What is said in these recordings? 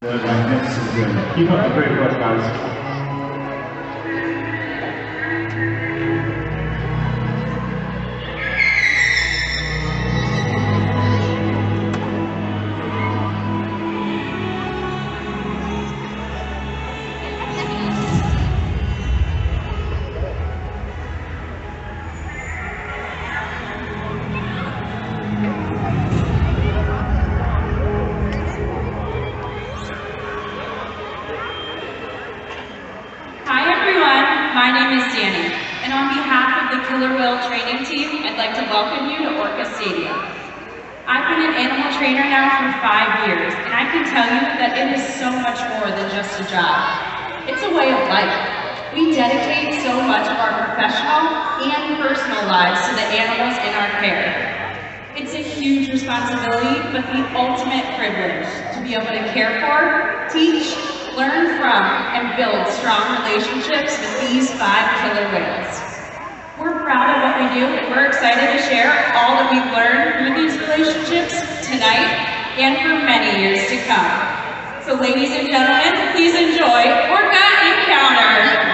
Magnificent. Keep up the great work, guys. My name is Danny, and on behalf of the Killer Whale training team, I'd like to welcome you to Orca Stadium. I've been an animal trainer now for 5 years, and I can tell you that it is so much more than just a job. It's a way of life. We dedicate so much of our professional and personal lives to the animals in our care. It's a huge responsibility, but the ultimate privilege to be able to care for, teach, learn from, and build strong relationships with these 5 killer whales. We're proud of what we do, and we're excited to share all that we've learned through these relationships tonight and for many years to come. So ladies and gentlemen, please enjoy Orca Encounter.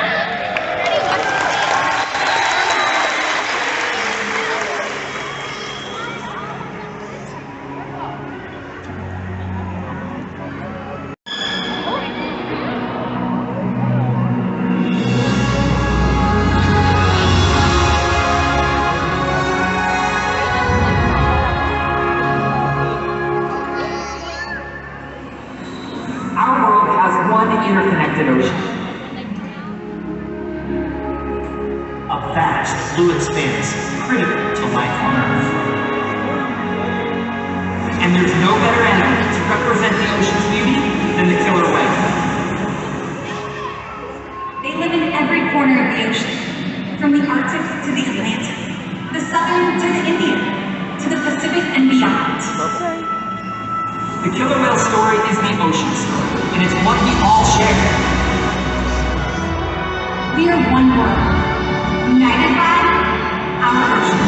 Interconnected ocean. A vast blue expanse critical to life on Earth. And there's no better animal to represent the ocean's beauty than the killer whale. They live in every corner of the ocean, from the Arctic to the Atlantic, the Southern to the Indian, to the Pacific and beyond. The killer whale story is the ocean story, and it's one we all share. We are one world, united by our ocean.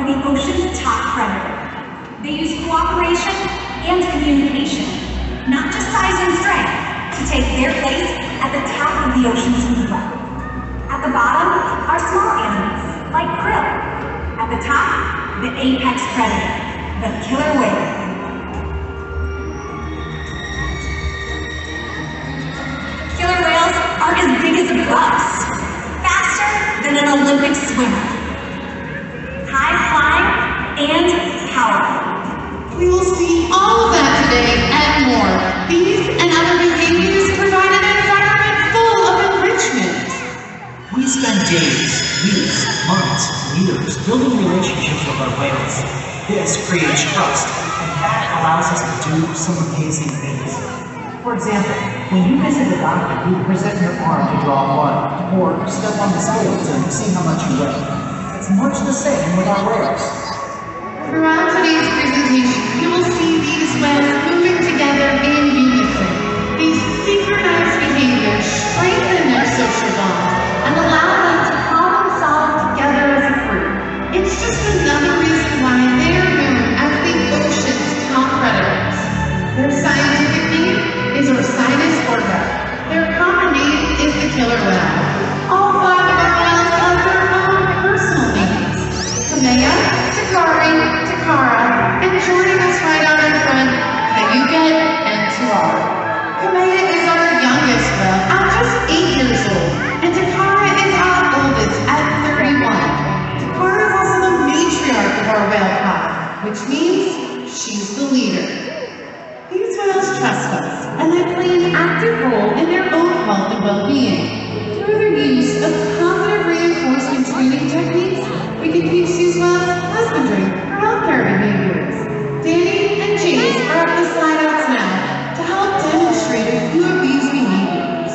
the ocean's top predator. They use cooperation and communication, not just size and strength, to take their place at the top of the ocean's food web. At the bottom are small animals, like krill. At the top, the apex predator, the killer whale. Killer whales are as big as a bus, faster than an Olympic swimmer, high-flying and powerful. We will see all of that today and more. These and other behaviors provide an environment full of enrichment. We spend days, weeks, months, years building relationships with our whales. This creates trust, and that allows us to do some amazing things. For example, when you visit a doctor, you present your arm to draw blood, or step on the scale to see how much you weigh. It's much the same with our whales. Throughout today's presentation, you will see these whales moving together in unison. These synchronized behaviors strengthen their social bonds and allow them to calm themselves together as a group. It's just another reason why they're known as the ocean's top predators. Their scientific name is Orcines orca. Their common name is the killer whale. All 5 of our whales have their own personal names. Kamea, Takari, Takara, and joining us right out in front, Cayuga and Tuara. Kamea is our youngest whale at just 8 years old, and Takara is our oldest at 31. Takara is also the matriarch of our whale pack, which means she's the leader. These whales trust us, and they play an active role in their own health and well-being. Through their use of positive reinforcement training techniques, we can teach these whales husbandry or healthcare behaviors. Danny and Jayce are at the slide outs now to help demonstrate a few of these behaviors.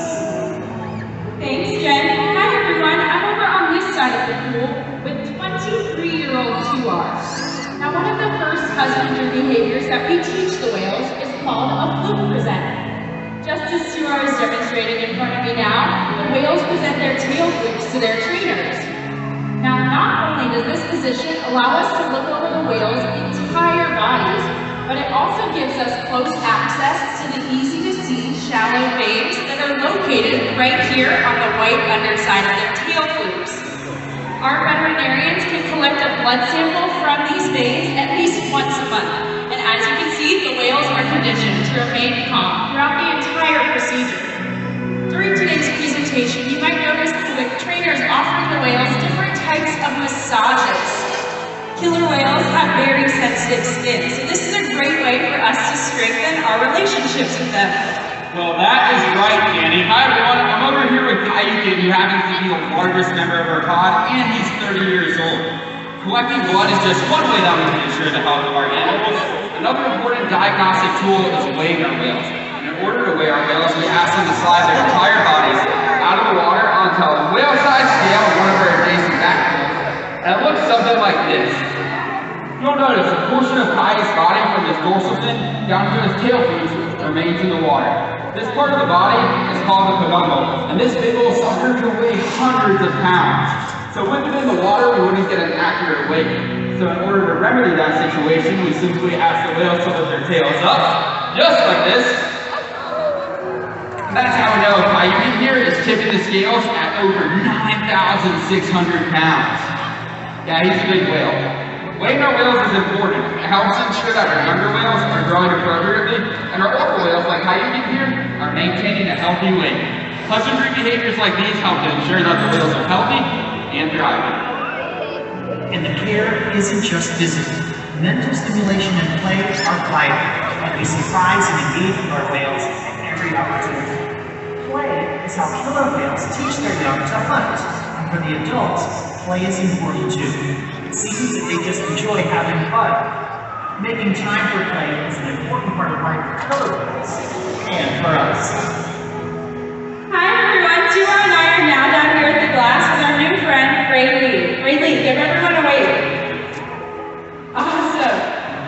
Thanks, Jen. Hi, everyone. I'm over on this side of the pool with 23-year-old Tuara. Now, one of the first husbandry behaviors that we teach the whales is called a fluke present. Just as Seaworld is demonstrating in front of me now, the whales present their tail flukes to their trainers. Now, not only does this position allow us to look over the whales' entire bodies, but it also gives us close access to the easy-to-see shallow veins that are located right here on the white underside of their tail flukes. Our veterinarians can collect a blood sample from these veins at least once a month. And as you can see, the whales are conditioned to remain calm throughout the entire procedure. During today's presentation, you might notice the trainers offering the whales different types of massages. Killer whales have very sensitive skin, so this is a great way for us to strengthen our relationships with them. Well, that is right, Danny. Hi, everyone. I'm over here with Cayuga, who happens to be the largest member of our pod, and he's 30 years old. Collecting blood is just one way that we can ensure the health of our animals. Another important diagnostic tool is weighing our whales. In order to weigh our whales, we ask them to slide their entire bodies out of the water onto a whale-sized scale on one of our adjacent backbones. And it looks something like this. You'll notice a portion of Kai's body from his dorsal fin down to his tail flukes remains in the water. This part of the body is called the peduncle, and this big old sucker can weigh hundreds of pounds. So with it in the water, we wouldn't get an accurate weight. So in order to remedy that situation, we simply ask the whales to lift their tails up, just like this. And that's how we know Cayuga here is tipping the scales at over 9,600 pounds. Yeah, he's a big whale. Weighing our whales is important. It helps ensure that our younger whales are growing appropriately, and our older whales, like Cayuga here, are maintaining a healthy weight. Husbandry behaviors like these help to ensure that the whales are healthy and thriving. And the care isn't just physical. Mental stimulation and play are vital, and we surprise and engage with our whales at every opportunity. Play is how killer whales teach their young to hunt, and for the adults, play is important too. It seems that they just enjoy having fun. Making time for play is an important part of life for killer whales, and for us. Hi everyone, Tuara and I are now down here at the glass with our new friend, Ray Lee, give everyone a wave. Awesome.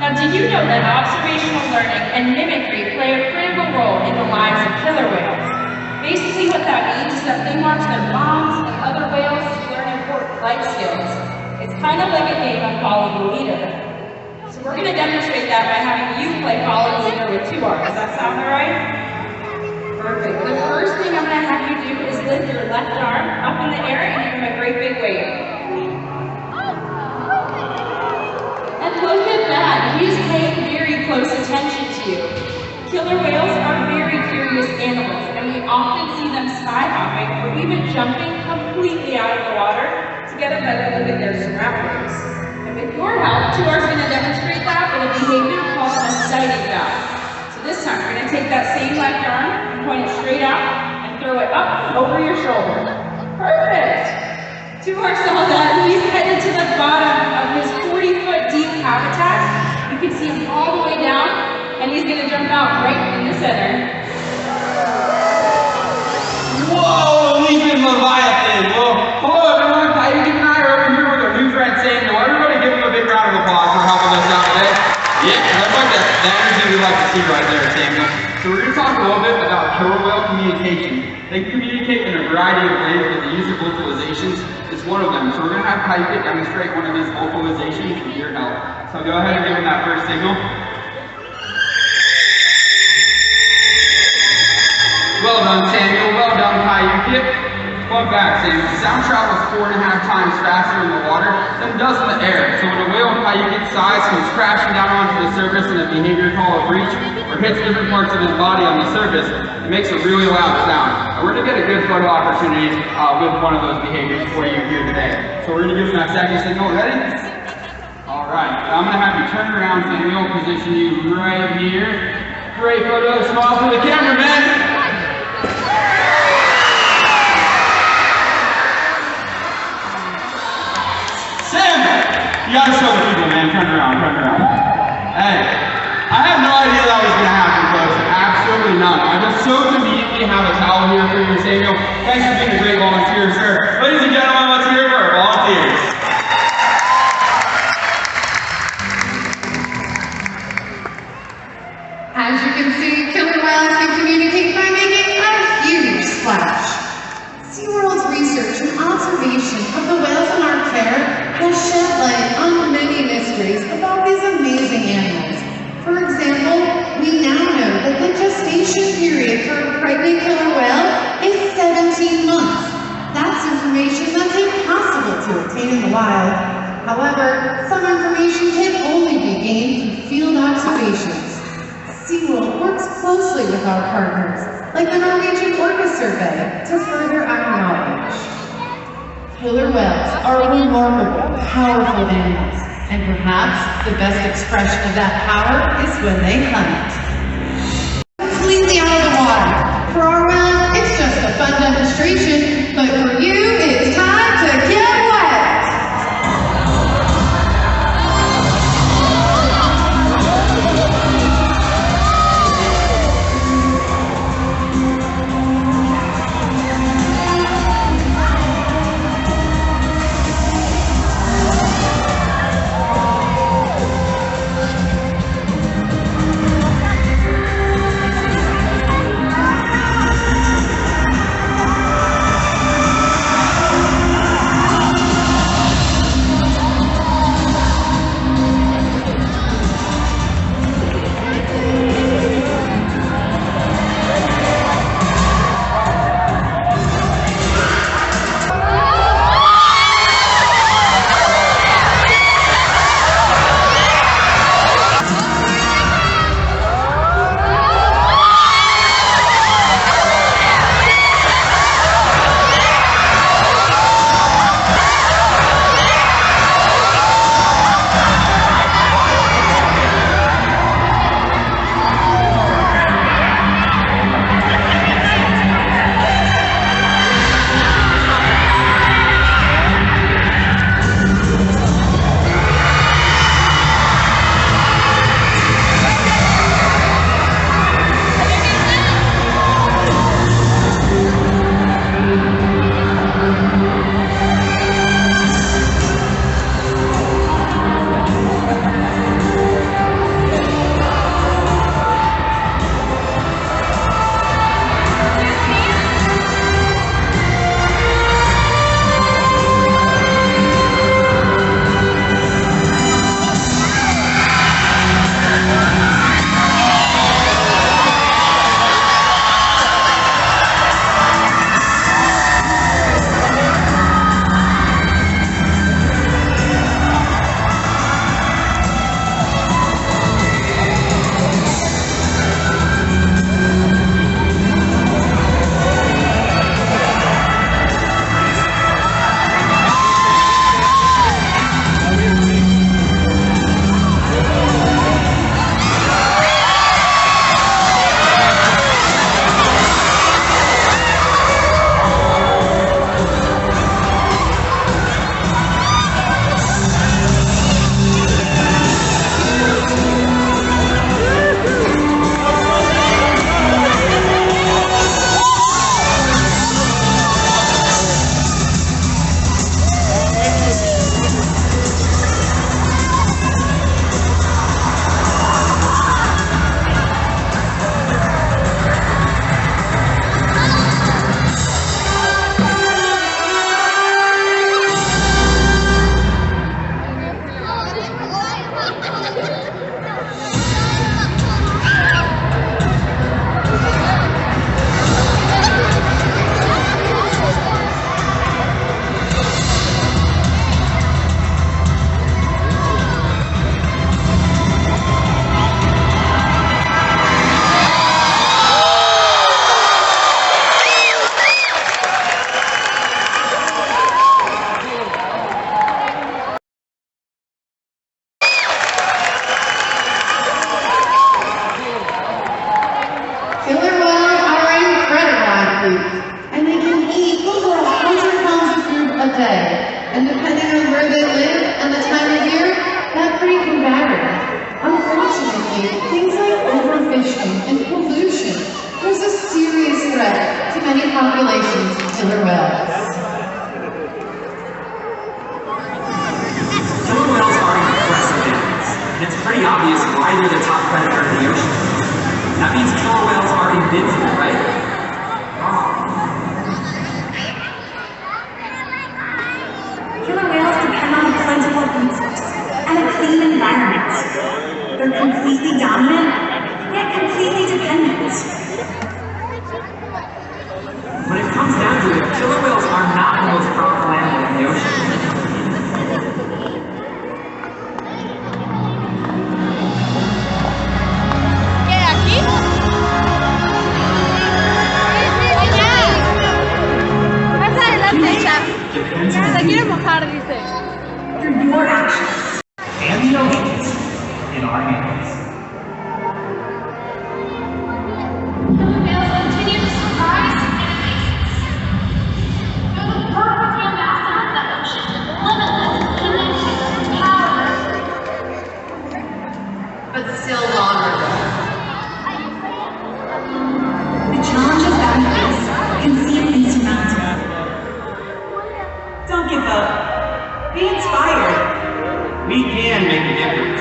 Now did you know that observational learning and mimicry play a critical role in the lives of killer whales? Basically what that means is that they watch their moms and other whales to learn important life skills. It's kind of like a game of follow the going to demonstrate that by having you play follow the leader with 2 arms. Does that sound all right? Perfect. The first thing I'm going to have you do is lift your left arm up in the air and give him a great big wave. And look at that. He's paying very close attention to you. Killer whales are very curious animals, and we often see them sky hopping or even jumping completely out of the water to get a better look at their surroundings. And with your help, 2 are going to demonstrate that with a behavior called a sighting valve. This time, we're going to take that same left arm and point it straight out and throw it up over your shoulder. Perfect! 2 saw that. He's headed to the bottom of his 40-foot deep habitat. You can see him all the way down, and he's going to jump out right in the center. Whoa, leaping Leviathan! Well, hello everyone, Kayuki and I are over here with our new friend Samuel. Everybody give him a big round of applause for helping us out today. Yeah, that's like the energy we like to see right there, Samuel. So we're going to talk a little bit about killer whale communication. They communicate in a variety of ways, but the use of vocalizations is one of them. So we're going to have Kayuki demonstrate one of these vocalizations with your help. So go ahead and give him that first signal. Well done, Samuel. Well done, Kayuki. Fun fact, Samuel. Sound travels 4.5 times faster in the water than it does in the air. So when a whale in Kayuki's size comes crashing down onto the surface in a behavior called a breach, or hits different parts of his body on the surface, it makes a really loud sound. And we're going to get a good photo opportunity with one of those behaviors for you here today. So we're going to give him that second signal. Ready? All right. I'm going to have you turn around, Samuel. Position you right here. Great photo. Smile for the cameraman. You gotta show the people, man. Turn around, turn around. Hey, I have no idea that was gonna happen, folks. Absolutely none. I just so conveniently have a towel here for you, Samuel. Thanks for being a great volunteer, sir. Ladies and gentlemen, let's hear it for our volunteers. As you can see, killer whales can communicate by making a huge splash. Seaworld's research and observation of the whales in our care has shed light on many mysteries about these amazing animals. For example, we now know that the gestation period for a pregnant killer whale is 17 months. That's information that's impossible to obtain in the wild. However, some information can only be gained through field observations. Seaworld works closely with our partners, like the Norwegian Orca Survey, to further our knowledge. Killer whales are remarkable, powerful animals, and perhaps the best expression of that power is when they hunt. Completely out of the water. For our whales, it's just a fun demonstration, but for you, it's time to get wet! why they're the top predator in the ocean. That means killer whales are invincible, right? Killer whales depend on a plentiful food source and a clean environment. They're completely dominant, yet completely dependent. When it comes down to it, killer whales are not the most powerful animal in the ocean. Through your actions. And the oceans in our hands. Killer whales continue to surprise and amaze us. They're the perfect ambassador of the ocean, limitless, connected, power. But still vulnerable. The challenges that we face can seem insurmountable. Don't give up. Be inspired. We can make a difference.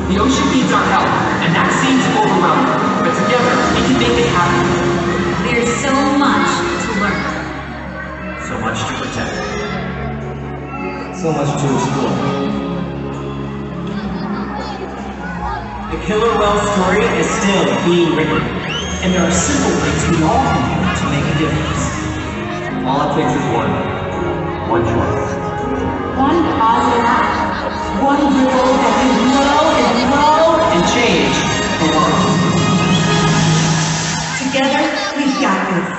The ocean needs our help, and that seems overwhelming, but together we can make it happen. There's so much to learn. So much to protect. So much to explore. The killer whale story is still being written, and there are simple things we all can do to make a difference. All it takes is one choice. One positive act. One ripple that can grow and grow. And change the world. Together, we've got this.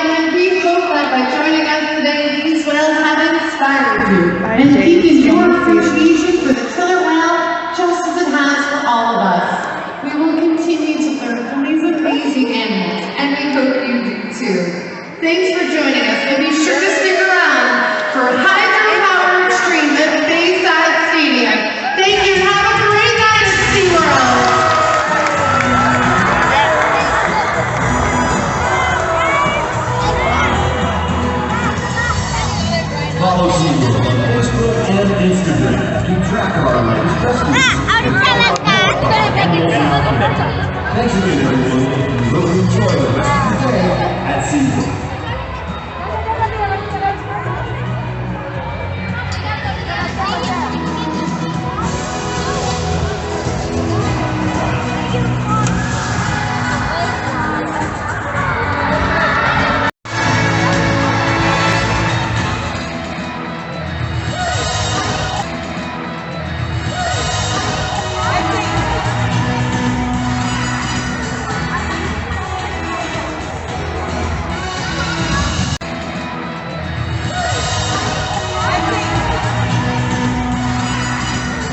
gentlemen, we hope that by joining us today, these whales have inspired you and deepened your appreciation for the killer whale just as it has for all of us. We will continue to learn from these amazing animals, and we hope you do too. Thanks for joining us, and be sure to stick around for Hydropower Extreme at Bayside Stadium. Thank you, have a great night at Seaworld. Follow Seaworld on Facebook and Instagram. Keep track of our latest rescues. Thanks again, everyone. We hope you enjoy the rest of the day at Seaworld.